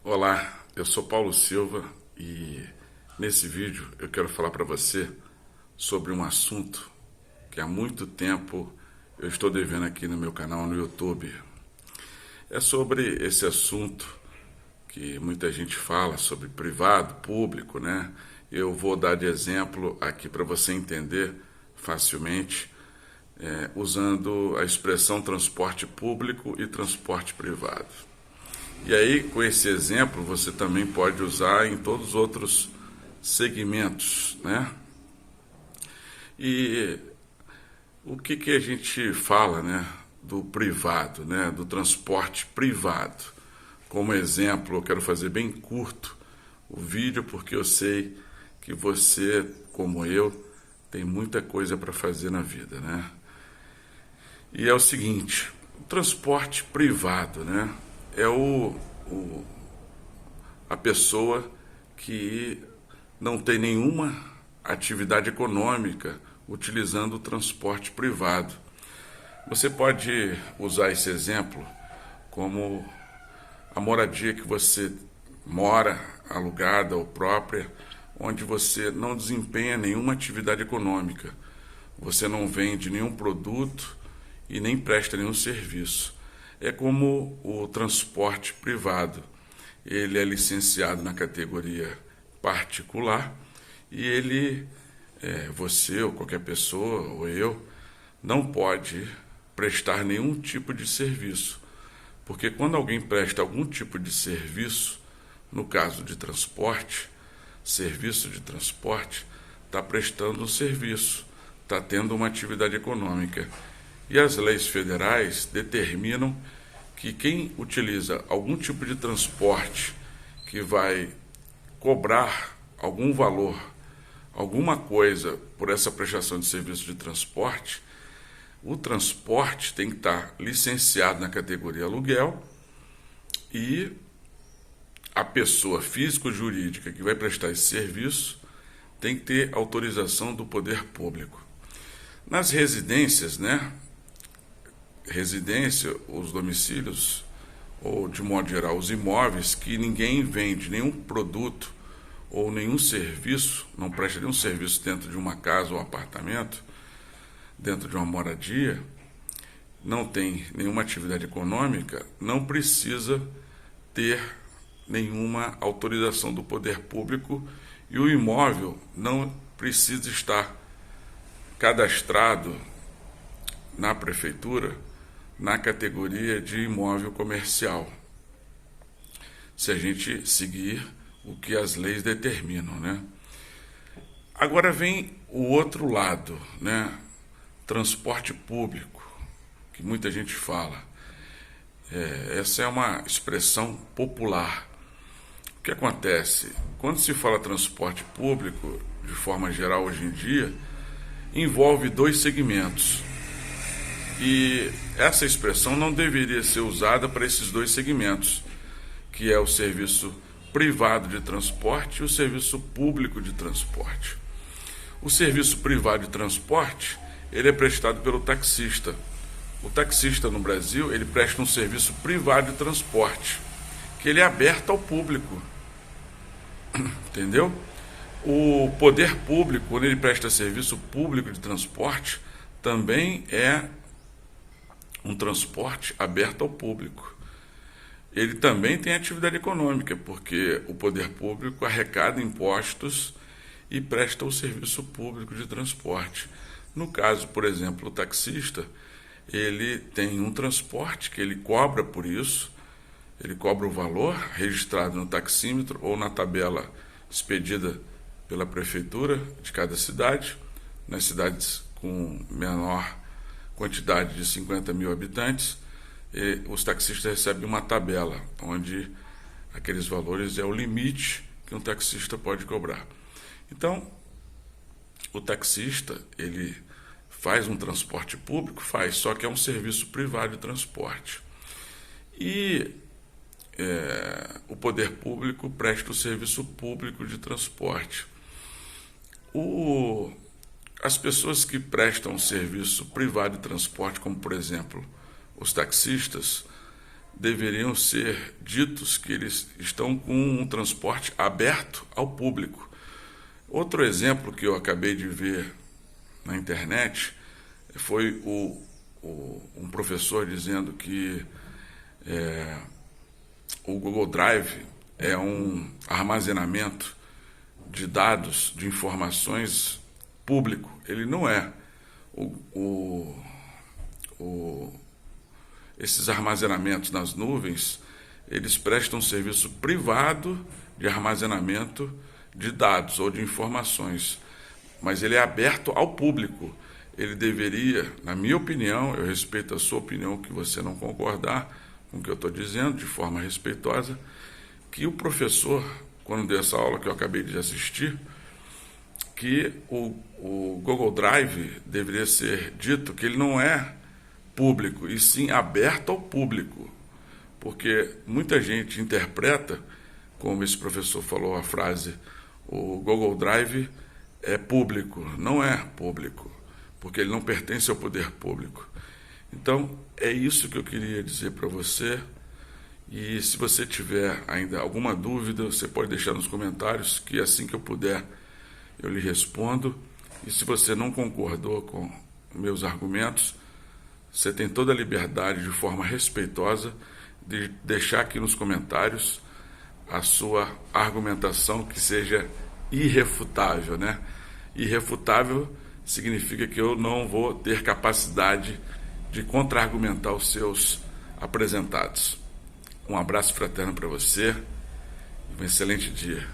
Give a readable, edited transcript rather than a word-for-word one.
Olá, eu sou Paulo Silva e nesse vídeo eu quero falar para você sobre um assunto que há muito tempo eu estou devendo aqui no meu canal no YouTube. É sobre esse assunto que muita gente fala sobre privado, público, né? Eu vou dar de exemplo aqui para você entender facilmente, usando a expressão transporte público e transporte privado. E aí, com esse exemplo, você também pode usar em todos os outros segmentos, né? E o que a gente fala, né, do privado, né, do transporte privado? Como exemplo, eu quero fazer bem curto o vídeo, porque eu sei que você, como eu, tem muita coisa para fazer na vida, né? E é o seguinte, o transporte privado, né, é a pessoa que não tem nenhuma atividade econômica utilizando o transporte privado. Você pode usar esse exemplo como a moradia que você mora, alugada ou própria, onde você não desempenha nenhuma atividade econômica. Você não vende nenhum produto e nem presta nenhum serviço. É como o transporte privado. Ele é licenciado na categoria particular e você ou qualquer pessoa ou eu, não pode prestar nenhum tipo de serviço. Porque quando alguém presta algum tipo de serviço, no caso de transporte, serviço de transporte, está prestando um serviço, está tendo uma atividade econômica. E as leis federais determinam que quem utiliza algum tipo de transporte que vai cobrar algum valor, alguma coisa por essa prestação de serviço de transporte, o transporte tem que estar licenciado na categoria aluguel e a pessoa física ou jurídica que vai prestar esse serviço tem que ter autorização do poder público. Nas residências, né? Residência, os domicílios, ou de modo geral, os imóveis que ninguém vende nenhum produto ou nenhum serviço, não presta nenhum serviço dentro de uma casa ou apartamento, dentro de uma moradia, não tem nenhuma atividade econômica, não precisa ter nenhuma autorização do poder público e o imóvel não precisa estar cadastrado na prefeitura na categoria de imóvel comercial, se a gente seguir o que as leis determinam, né? Agora vem o outro lado, né? Transporte público, que muita gente fala. Essa é uma expressão popular. O que acontece? Quando se fala transporte público, de forma geral hoje em dia, envolve dois segmentos. E essa expressão não deveria ser usada para esses dois segmentos, que é o serviço privado de transporte e o serviço público de transporte. O serviço privado de transporte, ele é prestado pelo taxista. O taxista no Brasil, ele presta um serviço privado de transporte, que ele é aberto ao público. Entendeu? O poder público, quando ele presta serviço público de transporte, também é um transporte aberto ao público. Ele também tem atividade econômica, porque o poder público arrecada impostos e presta o serviço público de transporte. No caso, por exemplo, o taxista, ele tem um transporte que ele cobra por isso, ele cobra o valor registrado no taxímetro ou na tabela expedida pela prefeitura de cada cidade, nas cidades com menor quantidade de 50 mil habitantes, os taxistas recebem uma tabela, onde aqueles valores é o limite que um taxista pode cobrar. Então, o taxista, ele faz um transporte público? Faz, só que é um serviço privado de transporte. E o poder público presta o serviço público de transporte. As pessoas que prestam serviço privado de transporte, como por exemplo os taxistas, deveriam ser ditos que eles estão com um transporte aberto ao público. Outro exemplo que eu acabei de ver na internet foi um professor dizendo que o Google Drive é um armazenamento de dados, de informações público. Ele não é. Esses armazenamentos nas nuvens, eles prestam um serviço privado de armazenamento de dados ou de informações, mas ele é aberto ao público. Ele deveria, na minha opinião, eu respeito a sua opinião, que você não concordar com o que eu estou dizendo, de forma respeitosa, que o professor, quando deu essa aula que eu acabei de assistir, que o Google Drive deveria ser dito que ele não é público, e sim aberto ao público, porque muita gente interpreta, como esse professor falou a frase, o Google Drive é público. Não é público, porque ele não pertence ao poder público. Então, é isso que eu queria dizer para você, e se você tiver ainda alguma dúvida, você pode deixar nos comentários, que assim que eu puder, eu lhe respondo. E se você não concordou com meus argumentos, você tem toda a liberdade, de forma respeitosa, de deixar aqui nos comentários a sua argumentação que seja irrefutável, né? Irrefutável significa que eu não vou ter capacidade de contra-argumentar os seus apresentados. Um abraço fraterno para você e um excelente dia.